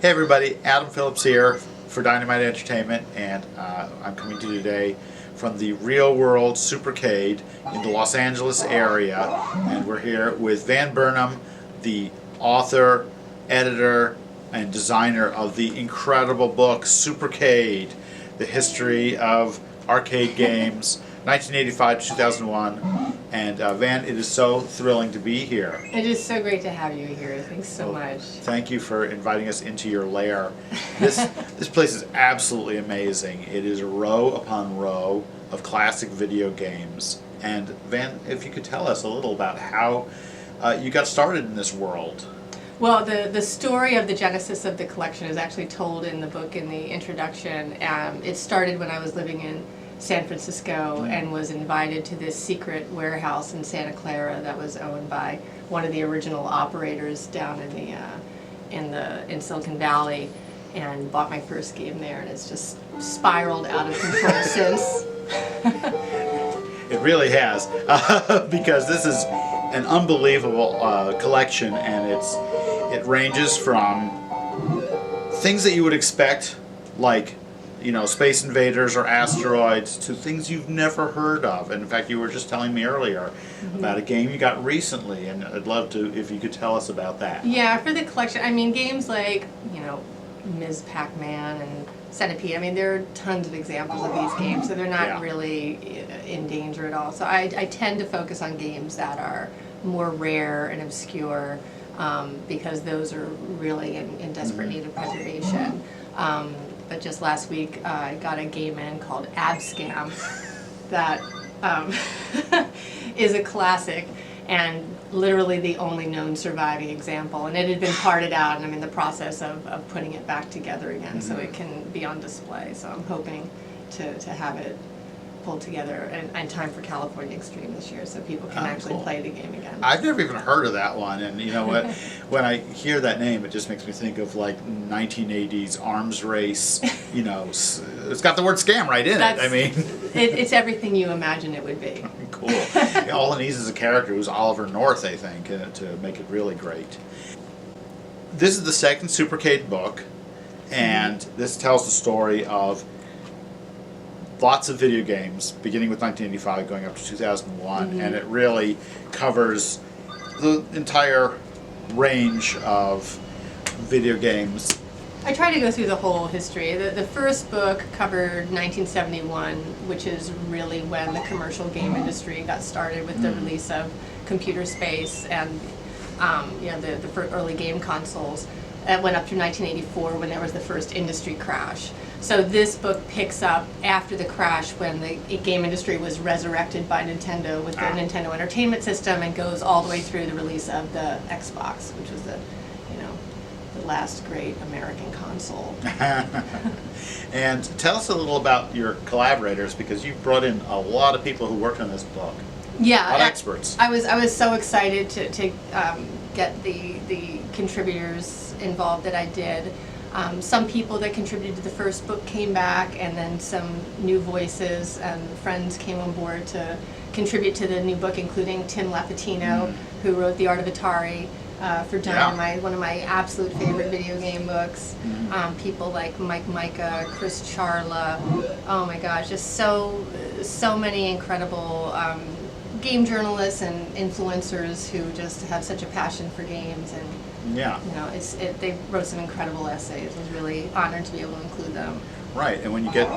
Hey everybody, Adam Phillips here for Dynamite Entertainment, and I'm coming to you today from the Real World Supercade in the Los Angeles area, and we're here with Van Burnham, the author, editor, and designer of the incredible book Supercade, the history of arcade games, 1985 to 2001. And Van, it is so thrilling to be here. It is so great to have you here. Thanks so much. Thank you for inviting us into your lair. This place is absolutely amazing. It is row upon row of classic video games. And Van, if you could tell us a little about how you got started in this world. Well, the story of the genesis of the collection is actually told in the book in the introduction. It started when I was living in San Francisco and was invited to this secret warehouse in Santa Clara that was owned by one of the original operators down in Silicon Valley, and bought my first game there, and it's just spiraled out of control since. It really has, because this is an unbelievable collection, and it ranges from things that you would expect, like, you know, Space Invaders or asteroids, to things you've never heard of. And in fact, you were just telling me earlier about a game you got recently, and I'd love to, if you could tell us about that. Yeah, for the collection, I mean, games like, you know, Ms. Pac-Man and Centipede, I mean, there are tons of examples of these games, so they're not really in danger at all. So I tend to focus on games that are more rare and obscure, because those are really in desperate need of preservation. But just last week, I got a game in called Abscam that is a classic and literally the only known surviving example. And it had been parted out, and I'm in the process of putting it back together again so it can be on display. So I'm hoping to have it pulled together in time for California Extreme this year, so people can actually play the game again. I've never even heard of that one, and you know what? When I hear that name, it just makes me think of like 1980s arms race. You know, it's got the word scam right in it. I mean, it's everything you imagine it would be. Cool. All it needs is a character who's Oliver North, I think, to make it really great. This is the second Supercade book, and this tells the story of lots of video games, beginning with 1985, going up to 2001, and it really covers the entire range of video games. I try to go through the whole history. The first book covered 1971, which is really when the commercial game industry got started with the release of computer space and you know, the early game consoles. It went up through 1984 when there was the first industry crash. So this book picks up after the crash, when the game industry was resurrected by Nintendo with the Nintendo Entertainment System, and goes all the way through the release of the Xbox, which was the last great American console. And tell us a little about your collaborators, because you brought in a lot of people who worked on this book. Yeah, a lot of experts. I was so excited to get the contributors involved that I did. Some people that contributed to the first book came back, and then some new voices and friends came on board to contribute to the new book, including Tim Lapatino, who wrote The Art of Atari for Dynamite, one of my absolute favorite video game books. People like Mike Micah, Chris Charla, oh my gosh, just so many incredible game journalists and influencers who just have such a passion for games. And you know, they wrote some incredible essays. I was really honored to be able to include them. Right, and when you get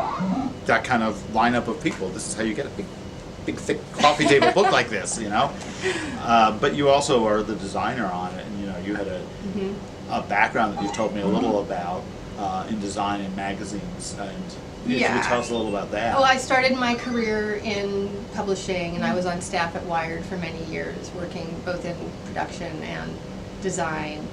that kind of lineup of people, this is how you get a big thick coffee table book like this, you know. But you also are the designer on it, and you know, you had a background that you've told me a little about in design and magazines, and if you could tell us a little about that. Well, I started my career in publishing, and I was on staff at Wired for many years, working both in production and design,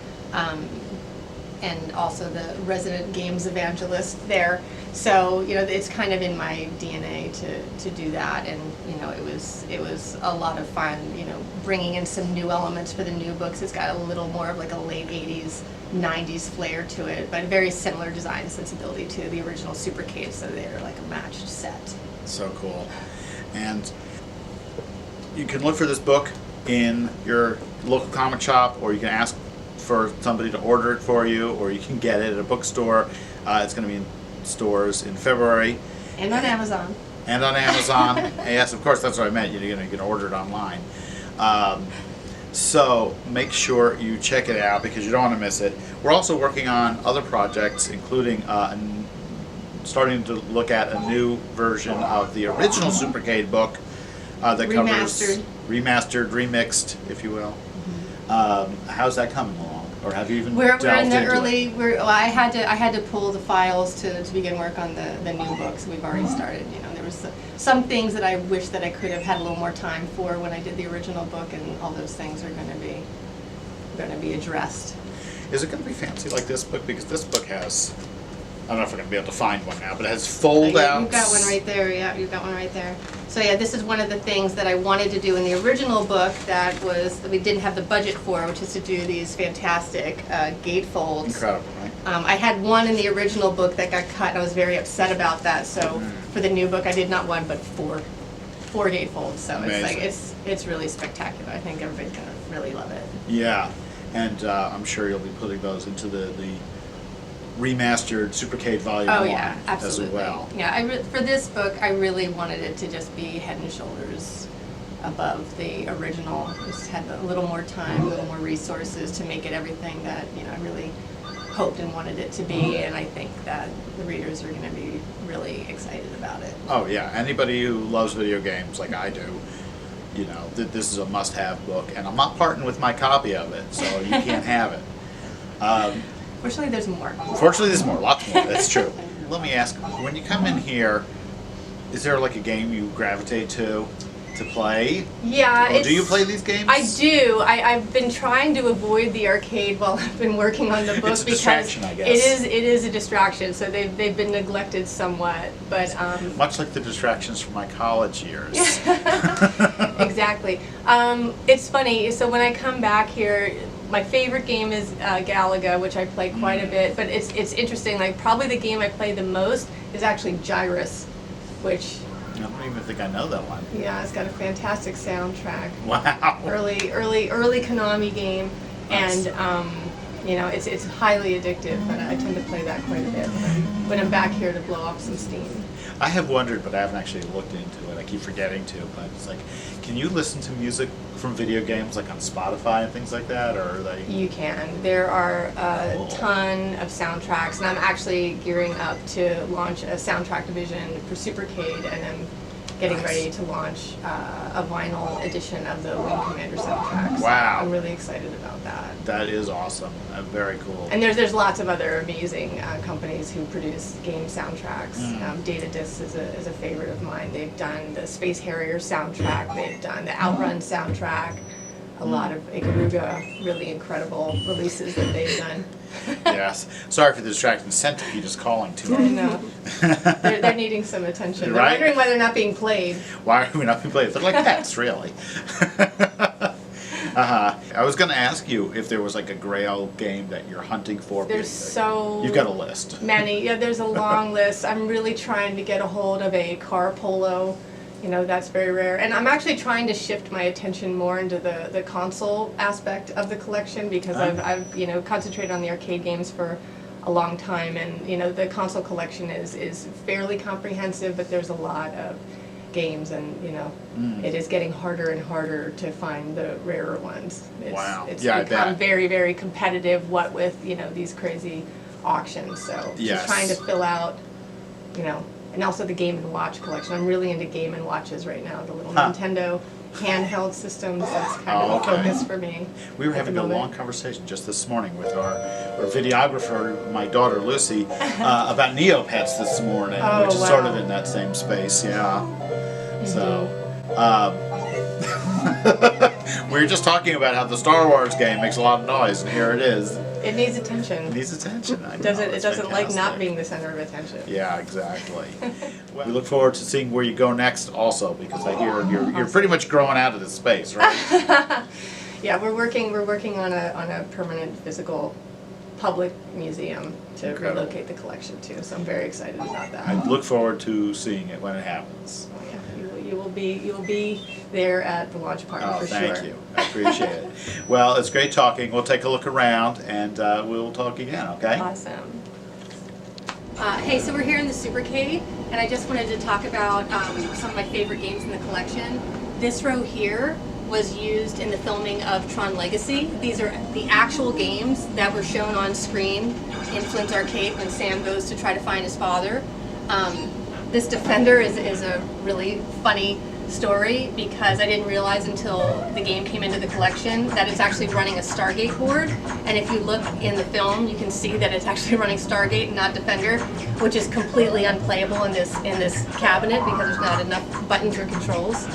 and also the resident games evangelist there. So you know, it's kind of in my DNA to do that, and you know, it was a lot of fun. You know, bringing in some new elements for the new books. It's got a little more of like a late '80s, '90s flair to it, but very similar design sensibility to the original Supercade. So they're like a matched set. So cool, and you can look for this book in your local comic shop, or you can ask for somebody to order it for you, or you can get it at a bookstore. It's going to be in stores in February. And on Amazon. And on Amazon. Yes, of course, that's what I meant. You can order it online. So make sure you check it out because you don't want to miss it. We're also working on other projects, including starting to look at a new version of the original Supercade book that covers remastered, remixed, if you will. How's that coming along? Or have you even We're in delved the into early. it? Well, I had to pull the files to begin work on the new books. We've already started. You know, there was some things that I wish that I could have had a little more time for when I did the original book, and all those things are going to be addressed. Is it going to be fancy like this book? Because this book has, I don't know if we're going to be able to find one now, but it has fold outs. You've got one right there. Yeah, you've got one right there. So yeah, this is one of the things that I wanted to do in the original book that we didn't have the budget for, which is to do these fantastic gatefolds. Incredible, right? I had one in the original book that got cut, and I was very upset about that. So for the new book, I did not one, but four gatefolds. So Amazing. it's really spectacular. I think everybody's gonna really love it. Yeah, and I'm sure you'll be putting those into the remastered Supercade Volume 1 yeah, absolutely. as well. Yeah, for this book, I really wanted it to just be head and shoulders above the original. Just had a little more time, a little more resources to make it everything that I really hoped and wanted it to be, and I think that the readers are going to be really excited about it. Oh yeah, anybody who loves video games like I do, this is a must-have book, and I'm not parting with my copy of it, so you can't have it. Fortunately, there's more. Fortunately, there's more, lots more. That's true. Let me ask, when you come in here, is there like a game you gravitate to play? Yeah. Or do you play these games? I do. I've been trying to avoid the arcade while I've been working on the book It's a because distraction, I guess. it is a distraction. So they've been neglected somewhat, but much like the distractions from my college years. Exactly. It's funny. So when I come back here, my favorite game is Galaga, which I play quite a bit. But it's interesting. Like probably the game I play the most is actually Gyrus, which. I don't even think I know that one. Yeah, it's got a fantastic soundtrack. Wow. Early Konami game, Nice. and it's highly addictive. But I tend to play that quite a bit when I'm back here to blow off some steam. I have wondered, but I haven't actually looked into it. I keep forgetting to, but it's like, can you listen to music from video games like on Spotify and things like that, or are they? You can. There are a Cool. ton of soundtracks, and I'm actually gearing up to launch a soundtrack division for Supercade, and I'm getting Nice. ready to launch a vinyl edition of the Wing Commander soundtracks. Wow. I'm really excited about that. That is awesome. Very cool. And there's lots of other amazing companies who produce game soundtracks. Data Discs is a favorite of mine. They've done the Space Harrier soundtrack. They've done the Outrun soundtrack. A lot of Ikaruga, really incredible releases that they've done. Yes. Sorry for the distraction. Centipede is calling too. I know. They're needing some attention. They're Right? wondering why they're not being played. Why are we not being played? They're like pets, really. I was going to ask you if there was like a Grail game that you're hunting for. There's so You've got a list. many. Yeah, there's a long list. I'm really trying to get a hold of a car polo. That's very rare. And I'm actually trying to shift my attention more into the console aspect of the collection because I've concentrated on the arcade games for a long time, and the console collection is fairly comprehensive, but there's a lot of games, and it is getting harder and harder to find the rarer ones. Wow. It's Yeah, I become bet. very, very competitive, what with these crazy auctions. So Yes. just trying to fill out, and also the Game & Watch collection. I'm really into Game & Watches right now, the little Nintendo handheld systems. That's kind of a focus for me. We were at having the a moment. long conversation just this morning with our videographer, my daughter Lucy, about Neopets this morning, Oh, which is sort of wow. in that same space, yeah. So, we were just talking about how the Star Wars game makes a lot of noise, and here it is. It needs attention. It needs attention. I know, It it's doesn't like not fantastic. being the center of attention. Yeah, exactly. We look forward to seeing where you go next also, because I hear you're pretty much growing out of this space, right? Yeah, we're working on a permanent physical public museum to Incredible. relocate the collection too. So I'm very excited about that. I look forward to seeing it when it happens. Oh, yeah, you will be there at the launch party Oh, for thank sure. you. I Appreciate it. Well, it's great talking. We'll take a look around and we'll talk again, okay? Awesome. Hey, so we're here in the Supercade, and I just wanted to talk about some of my favorite games in the collection. This row here was used in the filming of Tron Legacy. These are the actual games that were shown on screen in Flint's arcade when Sam goes to try to find his father. This Defender is a really funny story because I didn't realize until the game came into the collection that it's actually running a Stargate board, and if you look in the film you can see that it's actually running Stargate and not Defender, which is completely unplayable in this cabinet because there's not enough buttons or controls.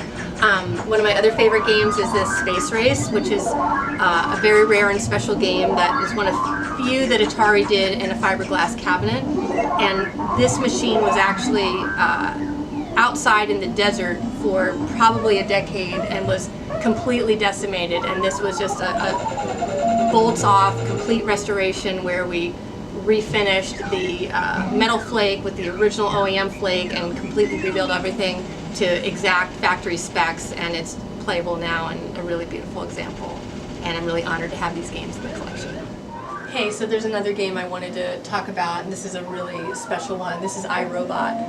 One of my other favorite games is this Space Race, which is a very rare and special game that is one of few that Atari did in a fiberglass cabinet, and this machine was actually outside in the desert for probably a decade and was completely decimated, and this was just a bolts off complete restoration where we refinished the metal flake with the original OEM flake and completely rebuilt everything to exact factory specs, and it's playable now and a really beautiful example, and I'm really honored to have these games in the collection. Hey, so there's another game I wanted to talk about, and this is a really special one. This is iRobot,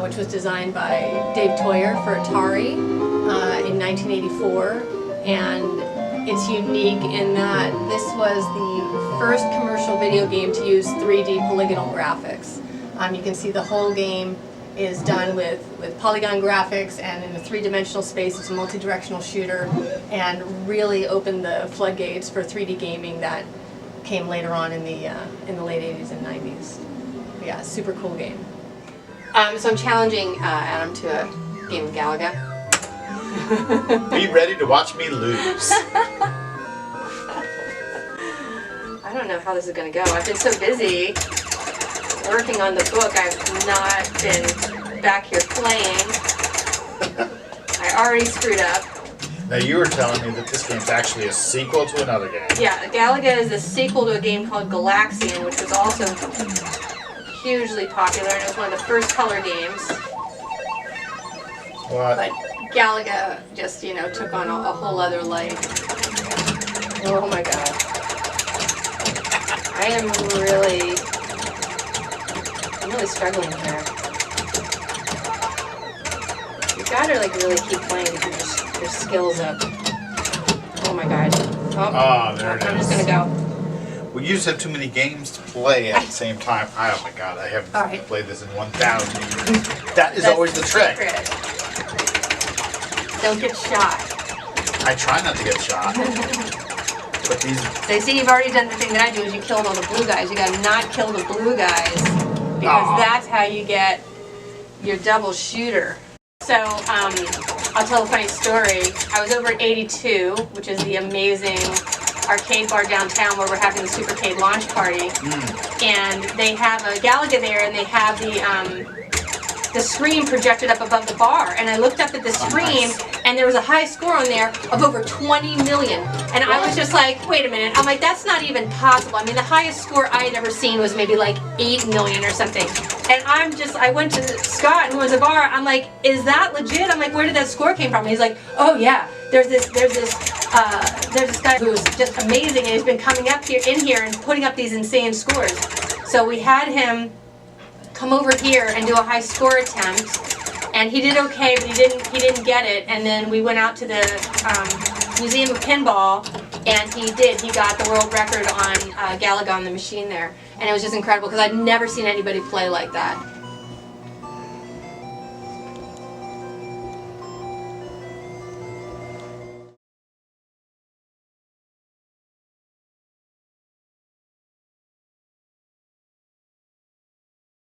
which was designed by Dave Toyer for Atari in 1984, and it's unique in that this was the first commercial video game to use 3D polygonal graphics. You can see the whole game is done with polygon graphics, and in a three-dimensional space. It's a multi-directional shooter, and really opened the floodgates for 3D gaming that came later on in the late 80s and 90s. But yeah, super cool game. So I'm challenging Adam to a game of Galaga. Be ready to watch me lose. I don't know how this is going to go. I've been so busy working on the book, I've not been back here playing. I already screwed up. Now you were telling me that this game's actually a sequel to another game. Yeah, Galaga is a sequel to a game called Galaxian, which was also hugely popular, and it was one of the first color games. What? But Galaga just, you know, took on a whole other life. Oh my god. I am really struggling here. You gotta like really keep playing to keep your skills up. Oh my god. Oh, there it is. I'm just gonna go. We used to have too many games to play at the same time. Oh my god, I haven't played this in 1,000 years. That's always the trick. Secret. Don't get shot. I try not to get shot. But these... So you see, you've already done the thing that I do, is you killed all the blue guys. You gotta not kill the blue guys, because that's how you get your double shooter. So, I'll tell a funny story. I was over at 82, which is the amazing arcade bar downtown where we're having the Supercade launch party. And they have a Galaga there, and they have the screen projected up above the bar. And I looked up at the screen, and there was a high score on there of over 20 million. And I was just like, wait a minute. I'm like, that's not even possible. I mean, the highest score I had ever seen was maybe like 8 million or something. And I went to Scott, who was a bar. I'm like, is that legit? I'm like, where did that score came from? And he's like, oh yeah, there's this guy who's just amazing, and he's been coming up in here and putting up these insane scores. So we had him come over here and do a high score attempt, and he did okay, but he didn't get it. And then we went out to the Museum of Pinball, and he got the world record on Galaga on the machine there, and it was just incredible because I'd never seen anybody play like that.